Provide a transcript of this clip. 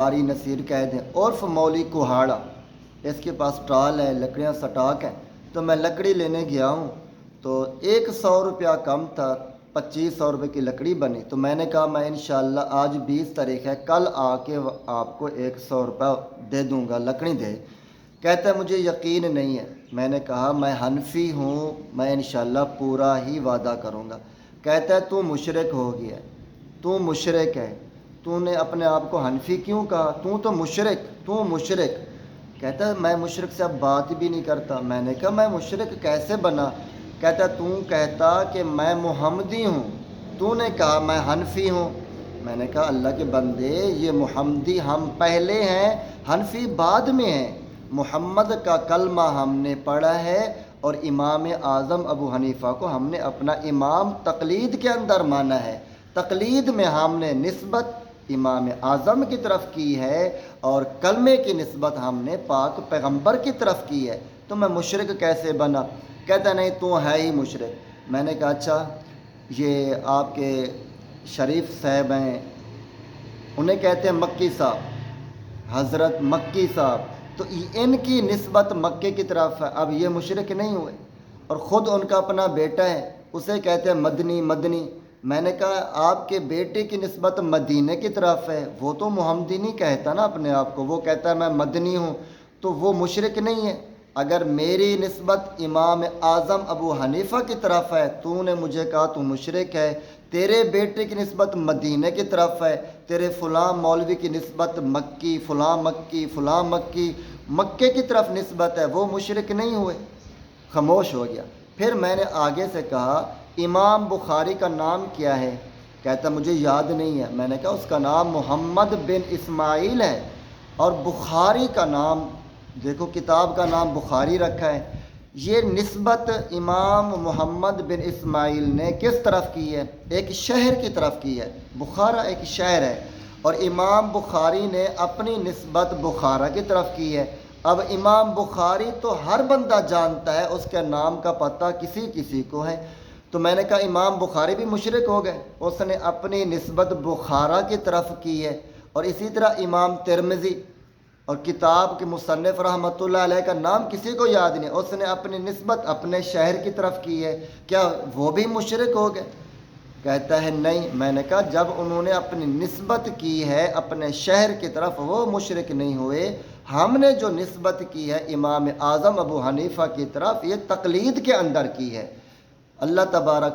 آری نصیر کہہ دیں، عرف مولی کوہاڑا، اس کے پاس ٹال ہے، لکڑیاں سٹاک ہیں، تو میں لکڑی لینے گیا ہوں تو 100 روپیہ کم تھا، 2500 روپے کی لکڑی بنی، تو میں نے کہا میں انشاءاللہ آج 20 تاریخ ہے، کل آ کے آپ کو 100 روپیہ دے دوں گا، لکڑی دے۔ کہتا ہے مجھے یقین نہیں ہے۔ میں نے کہا میں حنفی ہوں، میں انشاءاللہ پورا ہی وعدہ کروں گا۔ کہتا ہے تو مشرک ہو گیا ہے، تو مشرک ہے، تو نے اپنے آپ کو حنفی کیوں کہا، تو مشرک۔ کہتا ہے میں مشرک سے اب بات بھی نہیں کرتا۔ میں نے کہا میں مشرک کیسے بنا؟ کہتا ہے تو کہتا کہ میں محمدی ہوں، تو نے کہا میں حنفی ہوں۔ میں نے کہا اللہ کے بندے، یہ محمدی ہم پہلے ہیں، حنفی بعد میں ہیں۔ محمد کا کلمہ ہم نے پڑھا ہے اور امام اعظم ابو حنیفہ کو ہم نے اپنا امام تقلید کے اندر مانا ہے۔ تقلید میں ہم نے نسبت امام اعظم کی طرف کی ہے اور کلمے کی نسبت ہم نے پاک پیغمبر کی طرف کی ہے، تو میں مشرک کیسے بنا؟ کہتا نہیں تو ہے ہی مشرک۔ میں نے کہا اچھا، یہ آپ کے شریف صاحب ہیں، انہیں کہتے ہیں مکی صاحب، حضرت مکی صاحب، تو ان کی نسبت مکے کی طرف ہے، اب یہ مشرک نہیں ہوئے؟ اور خود ان کا اپنا بیٹا ہے، اسے کہتے ہیں مدنی۔ میں نے کہا آپ کے بیٹے کی نسبت مدینے کی طرف ہے، وہ تو محمدی نہیں کہتا نا اپنے آپ کو، وہ کہتا ہے میں مدنی ہوں، تو وہ مشرک نہیں ہے۔ اگر میری نسبت امام اعظم ابو حنیفہ کی طرف ہے، تو نے مجھے کہا تو مشرک ہے۔ تیرے بیٹے کی نسبت مدینے کی طرف ہے، تیرے فلاں مولوی کی نسبت مکی، فلاں مکی، مکے کی طرف نسبت ہے، وہ مشرک نہیں ہوئے۔ خاموش ہو گیا۔ پھر میں نے آگے سے کہا امام بخاری کا نام کیا ہے؟ کہتا مجھے یاد نہیں ہے۔ میں نے کہا اس کا نام محمد بن اسماعیل ہے، اور بخاری کا نام دیکھو، کتاب کا نام بخاری رکھا ہے۔ یہ نسبت امام محمد بن اسماعیل نے کس طرف کی ہے؟ ایک شہر کی طرف کی ہے، بخارا ایک شہر ہے، اور امام بخاری نے اپنی نسبت بخارا کی طرف کی ہے۔ اب امام بخاری تو ہر بندہ جانتا ہے، اس کے نام کا پتہ کسی کو ہے، تو میں نے کہا امام بخاری بھی مشرک ہو گئے، اس نے اپنی نسبت بخارا کی طرف کی ہے۔ اور اسی طرح امام ترمذی، اور کتاب کے مصنف رحمۃ اللہ علیہ کا نام کسی کو یاد نہیں، اس نے اپنی نسبت اپنے شہر کی طرف کی ہے، کیا وہ بھی مشرک ہو گئے؟ کہتا ہے نہیں۔ میں نے کہا جب انہوں نے اپنی نسبت کی ہے اپنے شہر کی طرف، وہ مشرک نہیں ہوئے، ہم نے جو نسبت کی ہے امام اعظم ابو حنیفہ کی طرف، یہ تقلید کے اندر کی ہے۔ اللہ تبارک